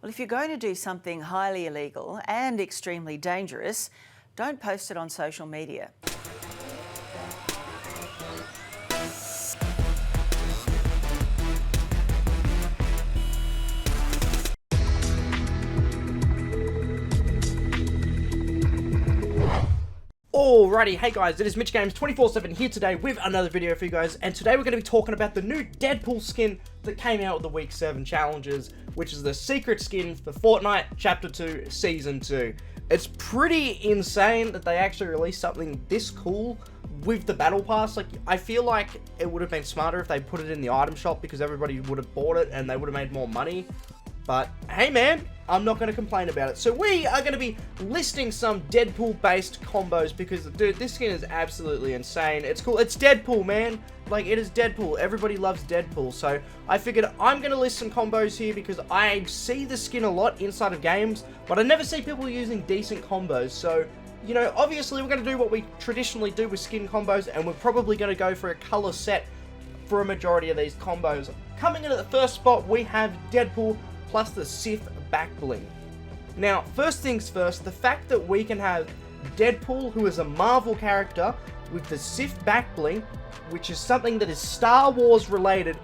Well, if you're going to do something highly illegal and extremely dangerous, don't post it on social media. Alrighty, hey guys, it is Mitch Games 24/7 here today with another video for you guys, and today we're going to be talking about the new Deadpool skin that came out with the Week 7 challenges, which is the secret skin for Fortnite Chapter 2 Season 2. It's pretty insane that they actually released something this cool with the Battle Pass. Like, I feel like it would have been smarter if they put it in the item shop because everybody would have bought it and they would have made more money. But hey man, I'm not going to complain about it. So we are going to be listing some Deadpool based combos because, dude, this skin is absolutely insane. It's cool. It's Deadpool, man. Like, it is Deadpool. Everybody loves Deadpool. So I figured I'm going to list some combos here because I see the skin a lot inside of games, but I never see people using decent combos. So, you know, obviously we're going to do what we traditionally do with skin combos, and we're probably going to go for a color set for a majority of these combos. Coming in at the first spot, we have Deadpool plus the SIF back bling. Now, first things first, the fact that we can have Deadpool, who is a Marvel character, with the SIF back bling, which is something that is Star Wars related,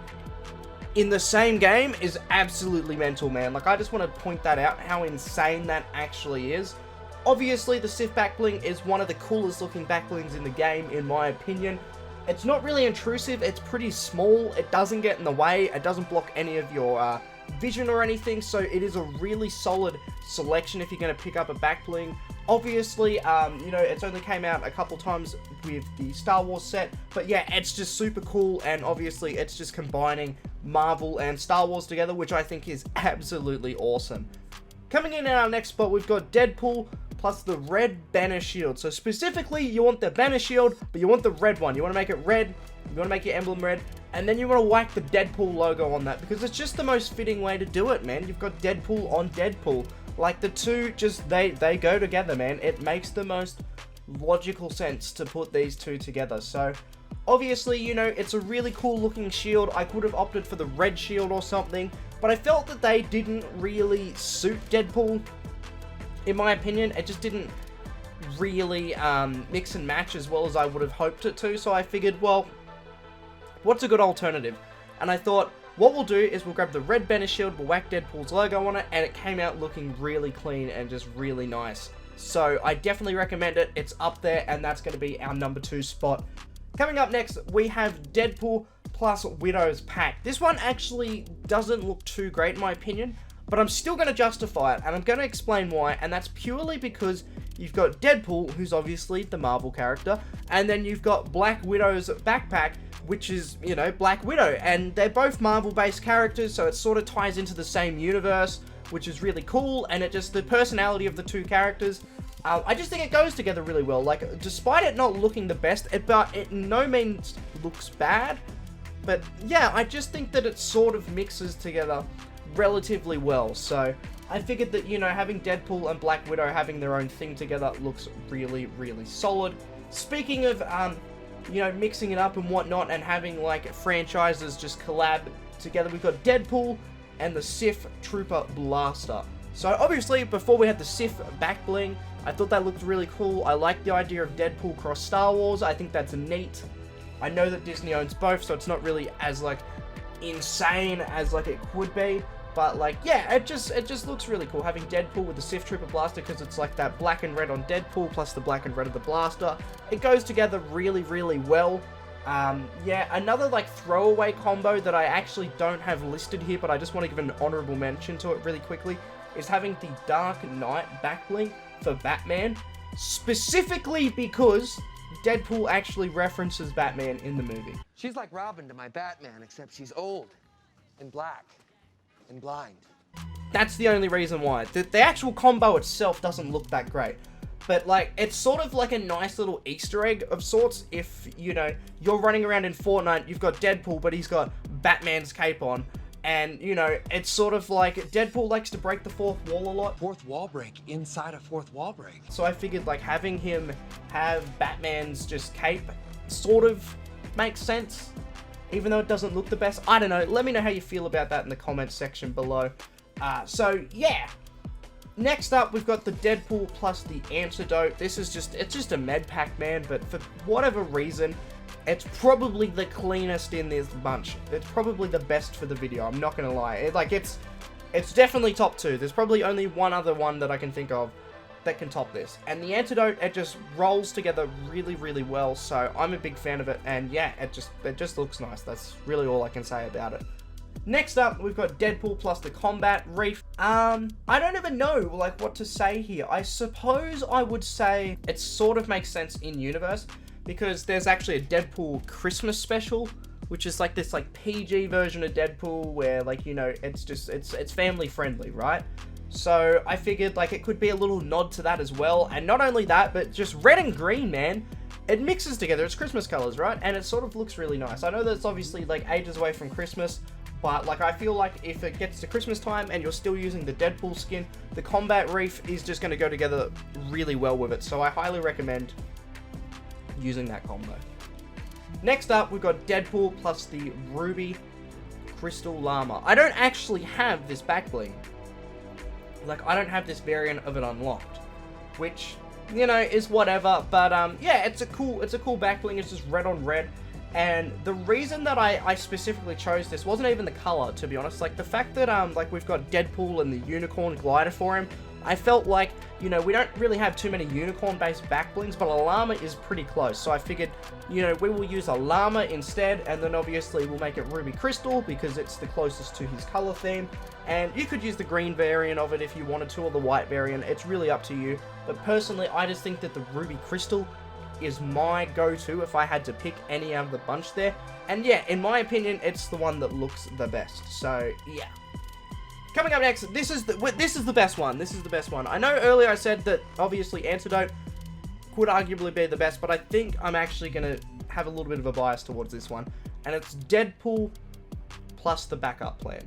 in the same game is absolutely mental, man. Like, I just want to point that out, how insane that actually is. Obviously, the SIF back bling is one of the coolest looking back blings in the game, in my opinion. It's not really intrusive, it's pretty small, it doesn't get in the way, it doesn't block any of your vision or anything, so it is a really solid selection if you're going to pick up a back bling. Obviously, you know, it's only came out a couple times with the Star Wars set, but yeah, it's just super cool, and obviously it's just combining Marvel and Star Wars together, which I think is absolutely awesome. Coming in at our next spot, we've got Deadpool plus the red banner shield. So specifically, you want the banner shield, but you want the red one. You want to make it red, you want to make your emblem red, and then you want to whack the Deadpool logo on that, because it's just the most fitting way to do it, man. You've got Deadpool on Deadpool. Like, the two just, they go together, man. It makes the most logical sense to put these two together. So, obviously, you know, it's a really cool looking shield. I could have opted for the red shield or something, but I felt that they didn't really suit Deadpool. In my opinion, it just didn't really mix and match as well as I would have hoped it to. So I figured, well, what's a good alternative? And I thought, what we'll do is we'll grab the red banner shield, we'll whack Deadpool's logo on it, and it came out looking really clean and just really nice. So I definitely recommend it. It's up there, and that's going to be our number 2 spot. Coming up next, we have Deadpool plus Widow's Pact. This one actually doesn't look too great in my opinion, but I'm still going to justify it, and I'm going to explain why, and that's purely because you've got Deadpool, who's obviously the Marvel character, and then you've got Black Widow's backpack, which is, you know, Black Widow, and they're both Marvel-based characters, so it sort of ties into the same universe, which is really cool, and it just, the personality of the two characters, I just think it goes together really well. Like, despite it not looking the best, it in no means looks bad, but yeah, I just think that it sort of mixes together relatively well. So I figured that, you know, having Deadpool and Black Widow having their own thing together looks really, really solid. Speaking of, you know, mixing it up and whatnot and having, like, franchises just collab together, we've got Deadpool and the SIF Trooper Blaster. So obviously, before we had the SIF back bling, I thought that looked really cool. I like the idea of Deadpool cross Star Wars. I think that's neat. I know that Disney owns both, so it's not really as, like, insane as, like, it could be. But, like, yeah, it just looks really cool having Deadpool with the SIF Trooper Blaster, because it's like that black and red on Deadpool plus the black and red of the blaster. It goes together really, really well. Yeah, another, like, throwaway combo that I actually don't have listed here, but I just want to give an honorable mention to it really quickly, is having the Dark Knight backbling for Batman, specifically because Deadpool actually references Batman in the movie. She's like Robin to my Batman, except she's old and black and blind. That's the only reason why. The actual combo itself doesn't look that great. But, like, it's sort of like a nice little Easter egg of sorts. If, you know, you're running around in Fortnite, you've got Deadpool, but he's got Batman's cape on. And, you know, it's sort of like Deadpool likes to break the fourth wall a lot. Fourth wall break inside a fourth wall break. So I figured, like, having him have Batman's just cape sort of makes sense. Even though it doesn't look the best. I don't know. Let me know how you feel about that in the comments section below. So yeah. Next up, we've got the Deadpool plus the Antidote. This is it's just a med pack, man, but for whatever reason, it's probably the cleanest in this bunch. It's probably the best for the video, I'm not gonna lie. It's definitely top 2. There's probably only one other one that I can think of that can top this. And the Antidote, it just rolls together really, really well, so I'm a big fan of it, and yeah, it just looks nice. That's really all I can say about it. Next up, we've got Deadpool plus the Combat Reef. I don't even know, like, what to say here. I suppose I would say it sort of makes sense in universe, because there's actually a Deadpool Christmas special, which is like this, like, PG version of Deadpool, where, like, you know, it's family friendly, right? So I figured, like, it could be a little nod to that as well. And not only that, but just red and green, man. It mixes together. It's Christmas colors, right? And it sort of looks really nice. I know that it's obviously, like, ages away from Christmas, but, like, I feel like if it gets to Christmas time and you're still using the Deadpool skin, the Combat Reef is just going to go together really well with it. So I highly recommend using that combo. Next up, we've got Deadpool plus the Ruby Crystal Llama. I don't actually have this back bling. Like, I don't have this variant of it unlocked, which, you know, is whatever. But yeah, it's a cool back bling. It's just red on red. And the reason that I specifically chose this wasn't even the color, to be honest. Like, the fact that, like, we've got Deadpool and the unicorn glider for him, I felt like, you know, we don't really have too many unicorn-based back blings, but a llama is pretty close. So I figured, you know, we will use a llama instead, and then obviously we'll make it Ruby Crystal, because it's the closest to his color theme. And you could use the green variant of it if you wanted to, or the white variant. It's really up to you. But personally, I just think that the Ruby Crystal is my go-to if I had to pick any out of the bunch there. And yeah, in my opinion, it's the one that looks the best. So yeah. Coming up next, this is the best one. This is the best one. I know earlier I said that obviously Antidote could arguably be the best, but I think I'm actually gonna have a little bit of a bias towards this one. And it's Deadpool plus the backup plan.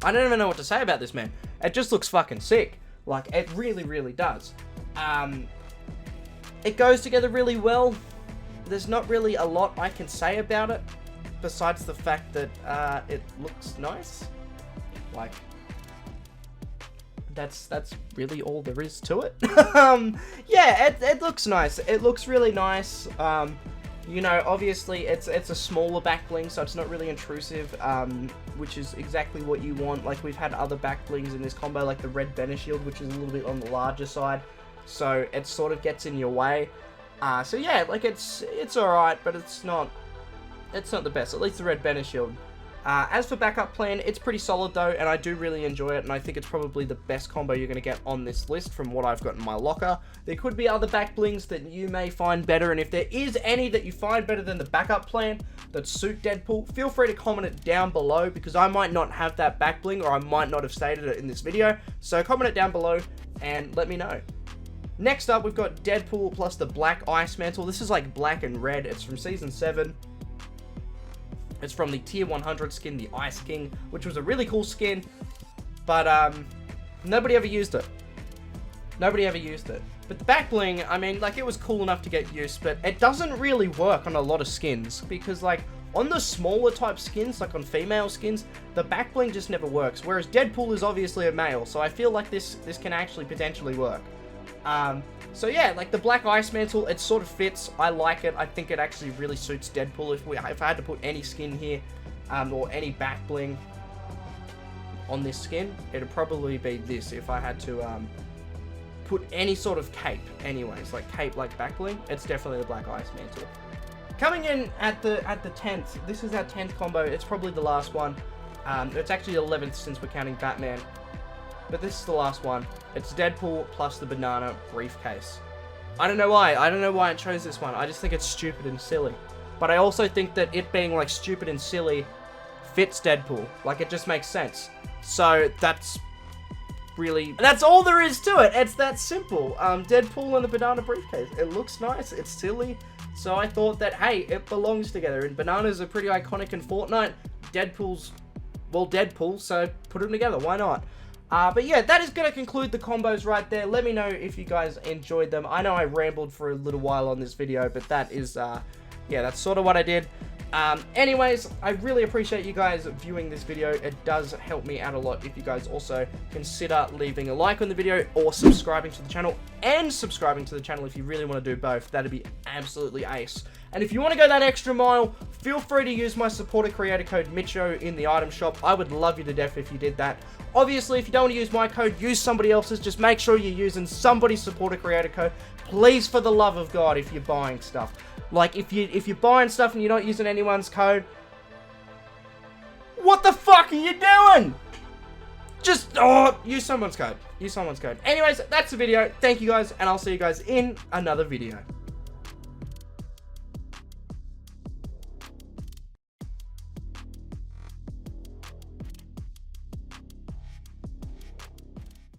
I don't even know what to say about this, man. It just looks fucking sick. Like, it really, really does. It goes together really well. There's not really a lot I can say about it, besides the fact that it looks nice. Like, that's really all there is to it. Yeah, it looks nice. It looks really nice. You know, obviously it's a smaller back bling, so it's not really intrusive, which is exactly what you want. Like, we've had other back blings in this combo, like the red Banner Shield, which is a little bit on the larger side, so it sort of gets in your way. So yeah, like, it's alright, but it's not the best. At least the red Banner Shield. As for backup plan, it's pretty solid though, and I do really enjoy it, and I think it's probably the best combo you're going to get on this list from what I've got in my locker. There could be other back blings that you may find better, and if there is any that you find better than the backup plan that suit Deadpool, feel free to comment it down below, because I might not have that back bling, or I might not have stated it in this video. So comment it down below and let me know. Next up, we've got Deadpool plus the Black Ice Mantle. This is like black and red. It's from Season 7. It's from the Tier 100 skin, the Ice King, which was a really cool skin, but nobody ever used it. Nobody ever used it. But the back bling, I mean, like, it was cool enough to get used, but it doesn't really work on a lot of skins, because, like, on the smaller type skins, like on female skins, the back bling just never works, whereas Deadpool is obviously a male, so I feel like this can actually potentially work. So yeah, like, the Black Ice Mantle, it sort of fits. I like it. I think it actually really suits Deadpool. If I had to put any skin here, or any back bling on this skin, it'd probably be this. If I had to put any sort of cape, anyways, like cape, like back bling, it's definitely the Black Ice Mantle. Coming in at the 10th, this is our 10th combo. It's probably the last one. It's actually the 11th since we're counting Batman. But this is the last one. It's Deadpool plus the banana briefcase. I don't know why. I don't know why I chose this one. I just think it's stupid and silly. But I also think that it being, like, stupid and silly fits Deadpool. Like, it just makes sense. So that's all there is to it. It's that simple. Deadpool and the banana briefcase. It looks nice. It's silly. So I thought that, hey, it belongs together. And bananas are pretty iconic in Fortnite. Deadpool's, well, Deadpool, so put them together. Why not? But yeah, that is going to conclude the combos right there. Let me know if you guys enjoyed them. I know I rambled for a little while on this video, but that is, yeah, that's sort of what I did. Anyways, I really appreciate you guys viewing this video. It does help me out a lot if you guys also consider leaving a like on the video or subscribing to the channel, and subscribing to the channel if you really want to do both. That'd be absolutely ace. And if you want to go that extra mile, feel free to use my supporter creator code Mitcho in the item shop. I would love you to death if you did that. Obviously, if you don't want to use my code, use somebody else's. Just make sure you're using somebody's supporter creator code. Please, for the love of God, if you're buying stuff. Like, if you're buying stuff and you're not using anyone's code, what the fuck are you doing? Just, use someone's code. Use someone's code. Anyways, that's the video. Thank you guys, and I'll see you guys in another video.